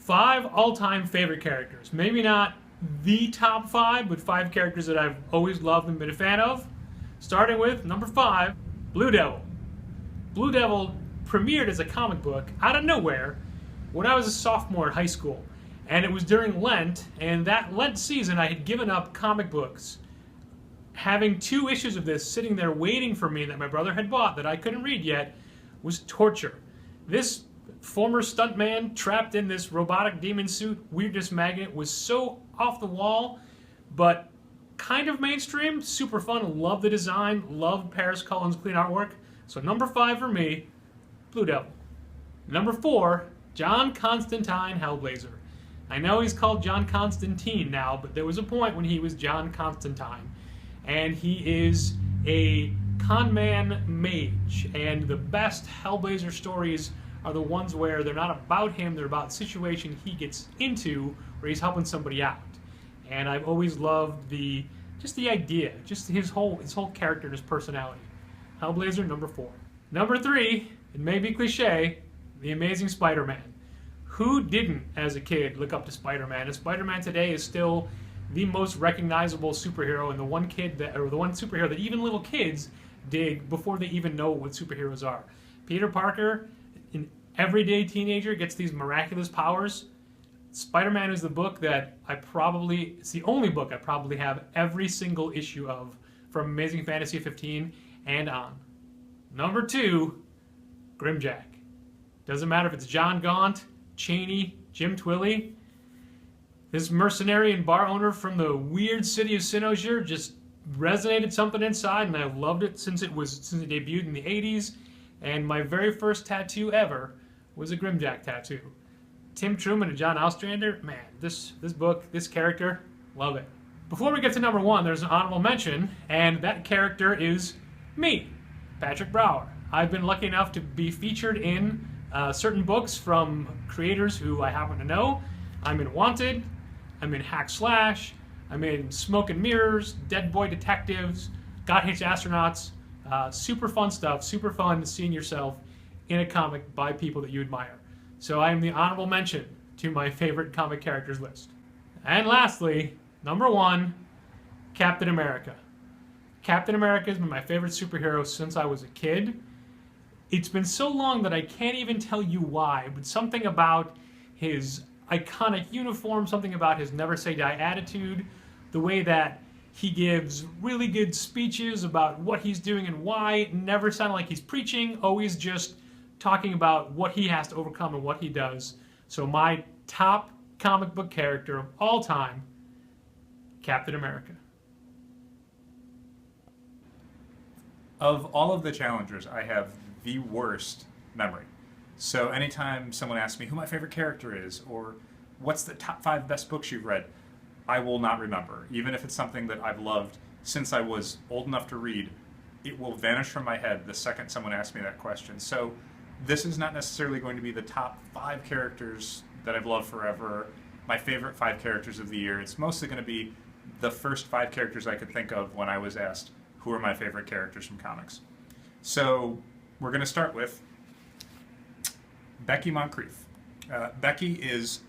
5 all-time favorite characters. Maybe not the top 5, but 5 characters that I've always loved and been a fan of. Starting with number 5, Blue Devil. Blue Devil premiered as a comic book out of nowhere when I was a sophomore in high school. And it was during Lent, and that Lent season I had given up comic books. Having 2 issues of this sitting there waiting for me that my brother had bought that I couldn't read yet was torture. This former stuntman trapped in this robotic demon suit, weirdness magnet, was so off the wall, but kind of mainstream, super fun, loved the design, loved Paris Cullen's clean artwork. So number 5 for me, Blue Devil. Number 4, John Constantine Hellblazer. I know he's called John Constantine now, but there was a point when he was John Constantine. And he is a conman mage, and the best Hellblazer stories are the ones where they're not about him, they're about the situation he gets into where he's helping somebody out. And I've always loved the idea, just his whole character and his personality. Hellblazer, number 4. Number 3, it may be cliche, The Amazing Spider-Man. Who didn't, as a kid, look up to Spider-Man? And Spider-Man today is still the most recognizable superhero, and the one superhero that even little kids dig before they even know what superheroes are. Peter Parker, an everyday teenager, gets these miraculous powers. Spider-Man is the book that it's the only book I probably have every single issue of from Amazing Fantasy 15 and on. Number 2, Grimjack. Doesn't matter if it's John Gaunt, Cheney, Jim Twilly. This mercenary and bar owner from the weird city of Sinosier just resonated something inside, and I've loved it since it debuted in the 80s. And my very first tattoo ever was a Grimjack tattoo. Tim Truman and John Ostrander, man, this book, this character, love it. Before we get to number 1, there's an honorable mention, and that character is me, Patrick Brower. I've been lucky enough to be featured in certain books from creators who I happen to know. I'm in Wanted, I'm in Hack Slash, I'm in Smoke and Mirrors, Dead Boy Detectives, God Hates Astronauts. Super fun stuff, super fun seeing yourself in a comic by people that you admire. So I am the honorable mention to my favorite comic characters list. And lastly, number 1, Captain America. Captain America has been my favorite superhero since I was a kid. It's been so long that I can't even tell you why, but something about his iconic uniform, something about his never say die attitude, the way that he gives really good speeches about what he's doing and why, never sounding like he's preaching, always just talking about what he has to overcome and what he does. So my top comic book character of all time, Captain America. Of all of the challengers, I have the worst memory. So anytime someone asks me who my favorite character is, or what's the top 5 best books you've read, I will not remember. Even if it's something that I've loved since I was old enough to read, it will vanish from my head the second someone asks me that question. So this is not necessarily going to be the top 5 characters that I've loved forever, my favorite 5 characters of the year. It's mostly going to be the first 5 characters I could think of when I was asked who are my favorite characters from comics. So we're going to start with Becky Moncrief. Becky is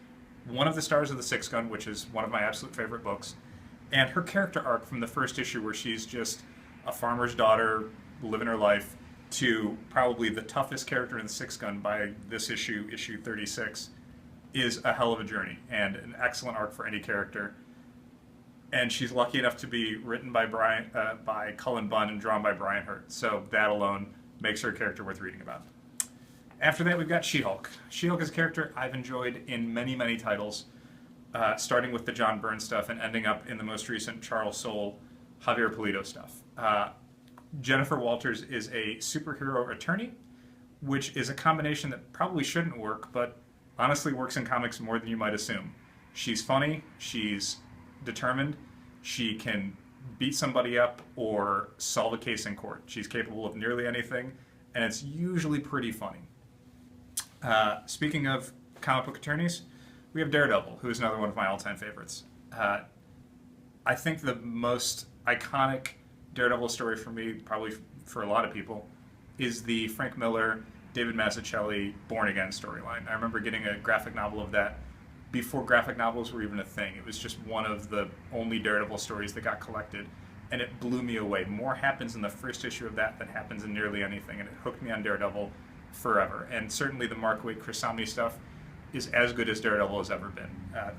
one of the stars of The Six Gun, which is one of my absolute favorite books. And her character arc from the first issue, where she's just a farmer's daughter living her life, to probably the toughest character in The Six Gun by this issue, issue 36, is a hell of a journey and an excellent arc for any character. And she's lucky enough to be written by Cullen Bunn and drawn by Brian Hurt. So that alone makes her a character worth reading about. After that, we've got She-Hulk. She-Hulk is a character I've enjoyed in many, many titles, starting with the John Byrne stuff and ending up in the most recent Charles Soule, Javier Pulido stuff. Jennifer Walters is a superhero attorney, which is a combination that probably shouldn't work, but honestly works in comics more than you might assume. She's funny, she's determined, she can beat somebody up or solve a case in court. She's capable of nearly anything, and it's usually pretty funny. Speaking of comic book attorneys, we have Daredevil, who is another one of my all-time favorites. I think the most iconic Daredevil story for me, probably for a lot of people, is the Frank Miller, David Mazzucchelli Born Again storyline. I remember getting a graphic novel of that before graphic novels were even a thing. It was just one of the only Daredevil stories that got collected, and it blew me away. More happens in the first issue of that than happens in nearly anything, and it hooked me on Daredevil forever. And certainly the Mark Waid, Chris Samnee stuff is as good as Daredevil has ever been.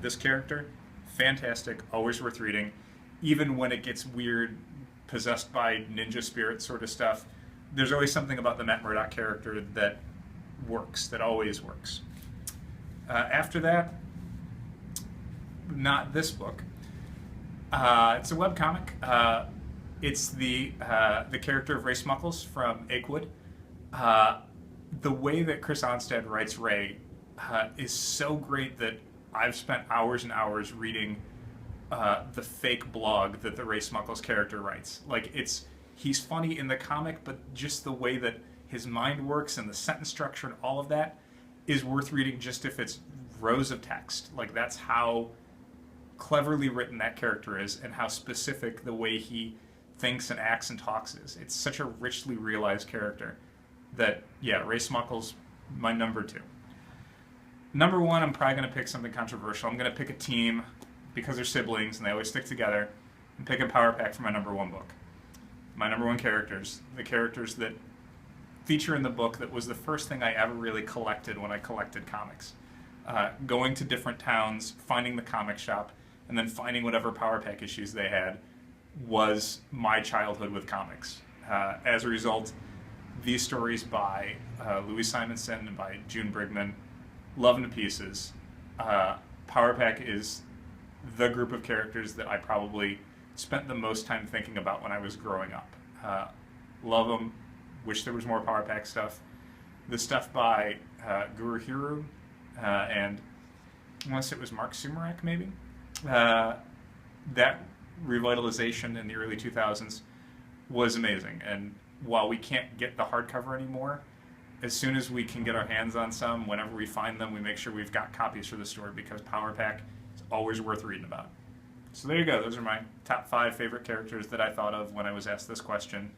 This character, fantastic, always worth reading. Even when it gets weird, possessed by ninja spirit sort of stuff, there's always something about the Matt Murdock character that works, that always works. After that, not this book. It's a webcomic. It's the character of Ray Smuckles from Achewood. The way that Chris Onstad writes Ray is so great that I've spent hours and hours reading the fake blog that the Ray Smuckles character writes. Like, he's funny in the comic, but just the way that his mind works and the sentence structure and all of that is worth reading just if it's rows of text. Like, that's how cleverly written that character is, and how specific the way he thinks and acts and talks is. It's such a richly realized character that, yeah, Ray Smuckles, my number 2. Number 1, I'm probably going to pick something controversial. I'm going to pick a team because they're siblings and they always stick together, and pick a power pack for my number 1 book. My number 1 characters, the characters that feature in the book that was the first thing I ever really collected when I collected comics. Going to different towns, finding the comic shop, and then finding whatever power pack issues they had was my childhood with comics. As a result, these stories by Louis Simonson and by June Brigman, love them to pieces. Power pack is the group of characters that I probably spent the most time thinking about when I was growing up. Love them. Wish there was more power pack stuff. The stuff by Guru Hiru and unless it was Mark Sumerak, maybe. That revitalization in the early 2000s was amazing. And while we can't get the hardcover anymore, as soon as we can get our hands on some, whenever we find them, we make sure we've got copies for the store, because Power Pack is always worth reading about. So there you go. Those are my top 5 favorite characters that I thought of when I was asked this question.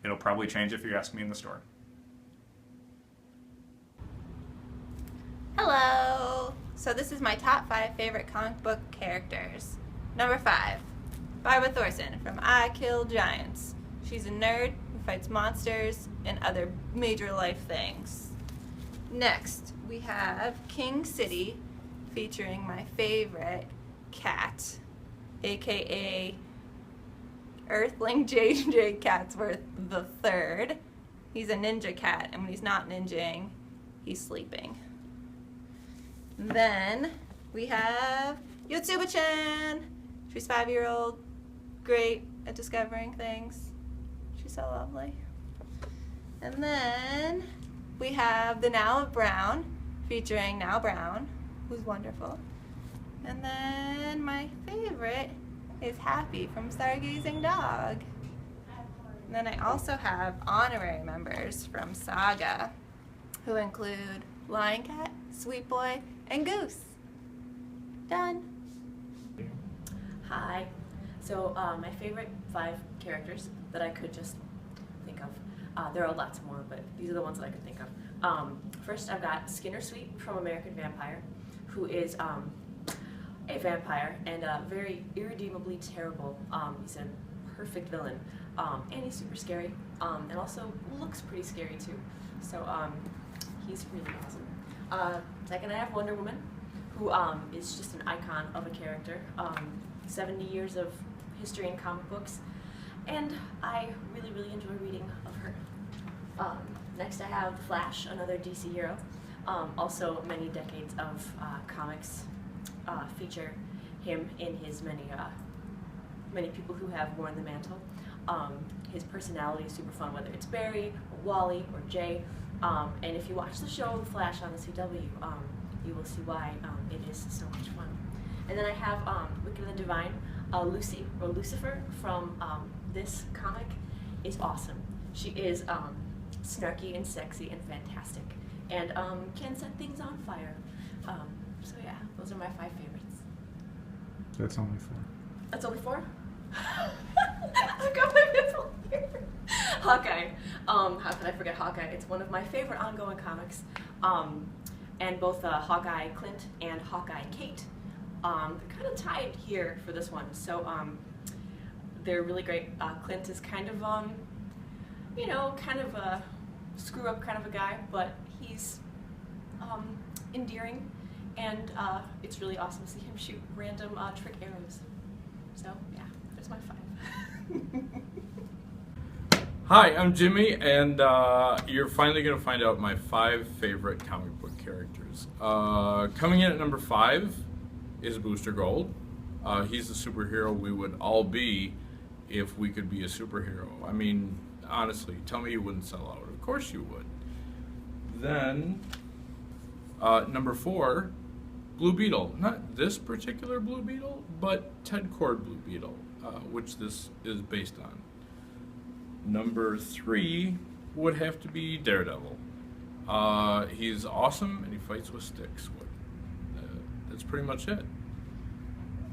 It'll probably change if you ask me in the store. Hello! So this is my top 5 favorite comic book characters. Number 5, Barbara Thorson from I Kill Giants. She's a nerd who fights monsters and other major life things. Next, we have King City, featuring my favorite cat, aka Earthling J.J. Catsworth III. He's a ninja cat, and when he's not ninjaing, he's sleeping. Then we have Yotsuba-chan. She's 5-year-old, great at discovering things. She's so lovely. And then we have the Now of Brown, featuring Now Brown, who's wonderful. And then my favorite is Happy from Stargazing Dog. And then I also have honorary members from Saga, who include Lion Cat, Sweet Boy, and Goose. Done. Hi. So my favorite 5 characters that I could just think of. There are lots more, but these are the ones that I could think of. First, I've got Skinner Sweet from American Vampire, who is a vampire and very irredeemably terrible. He's a perfect villain, and he's super scary, and also looks pretty scary too. So he's really awesome. Second, I have Wonder Woman, who is just an icon of a character. 70 years of history in comic books, and I really, really enjoy reading of her. Next, I have Flash, another DC hero. Also, many decades of comics feature him in his many people who have worn the mantle. His personality is super fun, whether it's Barry, or Wally, or Jay. And if you watch the show The Flash on the CW, you will see why it is so much fun. And then I have Wicked and the Divine. Lucy, or Lucifer, from this comic is awesome. She is snarky and sexy and fantastic, and can set things on fire. So yeah, those are my 5 favorites. That's only 4. That's only 4? I've got my 5th one here. Hawkeye. How could I forget Hawkeye? It's one of my favorite ongoing comics. And both Hawkeye Clint and Hawkeye Kate, they're kind of tied here for this one. So they're really great. Clint is kind of, kind of a screw up kind of a guy, but he's endearing, and it's really awesome to see him shoot random trick arrows. So yeah, there's my 5. Hi, I'm Jimmy, and you're finally going to find out my 5 favorite comic book characters. Coming in at number 5 is Booster Gold. He's the superhero we would all be if we could be a superhero. I mean, honestly, tell me you wouldn't sell out. Of course you would. Then, number 4, Blue Beetle. Not this particular Blue Beetle, but Ted Kord Blue Beetle, which this is based on. Number 3 would have to be Daredevil. He's awesome and he fights with sticks. That's pretty much it.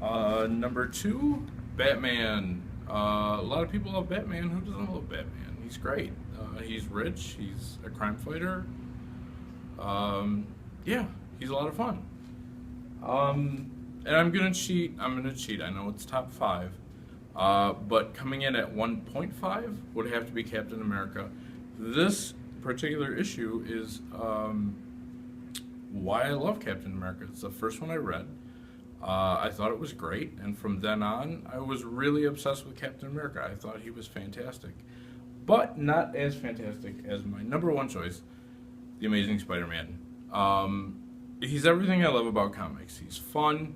Number 2, Batman. A lot of people love Batman. Who doesn't love Batman? He's great. He's rich. He's a crime fighter. Yeah, he's a lot of fun. And I'm gonna cheat. I know it's top 5. But coming in at 1.5 would have to be Captain America. This particular issue is why I love Captain America. It's the first one I read. I thought it was great, and from then on, I was really obsessed with Captain America. I thought he was fantastic, but not as fantastic as my number 1 choice, The Amazing Spider-Man. He's everything I love about comics. He's fun,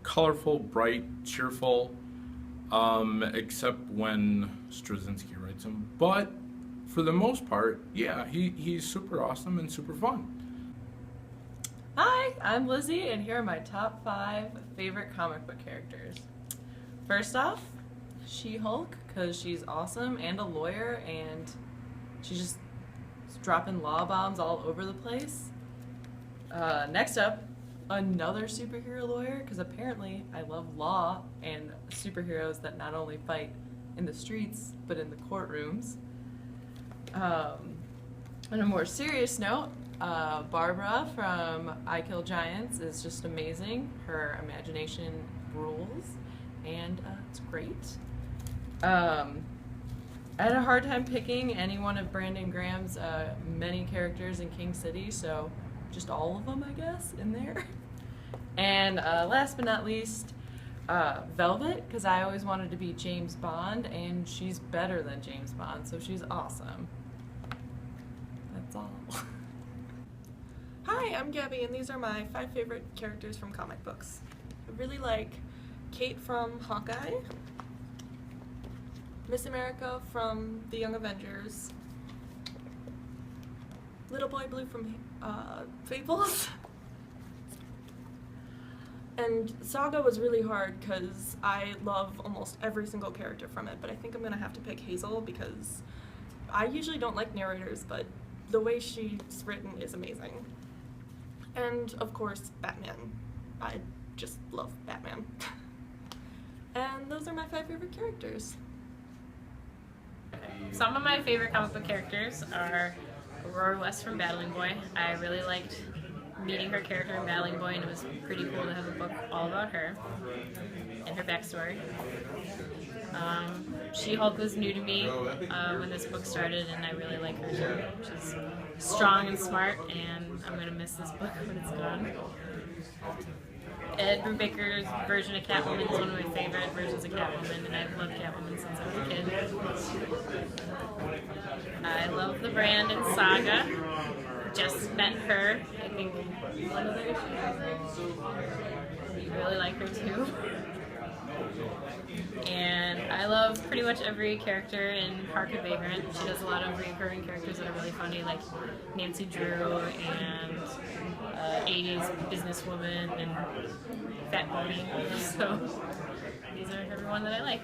colorful, bright, cheerful, except when Straczynski writes him. But for the most part, yeah, he's super awesome and super fun. Hi, I'm Lizzie, and here are my top 5 favorite comic book characters. First off, She-Hulk, because she's awesome and a lawyer, and she's just dropping law bombs all over the place. Next up, another superhero lawyer, because apparently I love law and superheroes that not only fight in the streets, but in the courtrooms. On a more serious note, Barbara from I Kill Giants is just amazing. Her imagination rules, and it's great. I had a hard time picking any one of Brandon Graham's many characters in King City, so just all of them, I guess, in there. And last but not least, Velvet, because I always wanted to be James Bond, and she's better than James Bond, so she's awesome. That's all. Hi, I'm Gabby, and these are my 5 favorite characters from comic books. I really like Kate from Hawkeye, Miss America from The Young Avengers, Little Boy Blue from Fables, and Saga was really hard because I love almost every single character from it, but I think I'm going to have to pick Hazel because I usually don't like narrators, but the way she's written is amazing. And, of course, Batman. I just love Batman. And those are my 5 favorite characters. Some of my favorite comic book characters are Aurora West from Battling Boy. I really liked meeting her character in Battling Boy, and it was pretty cool to have a book all about her and her backstory. She-Hulk was new to me when this book started, and I really like her too. She's strong and smart, and I'm going to miss this book when it's gone. Ed Brubaker's version of Catwoman is one of my favorite versions of Catwoman, and I've loved Catwoman since I was a kid. I love the brand in Saga. Just met her, I think, one of the issues. Really like her too. And I love pretty much every character in Park of Vagrant. She does a lot of recurring characters that are really funny, like Nancy Drew and 80s businesswoman and Fat Bonnie. So these are everyone that I like.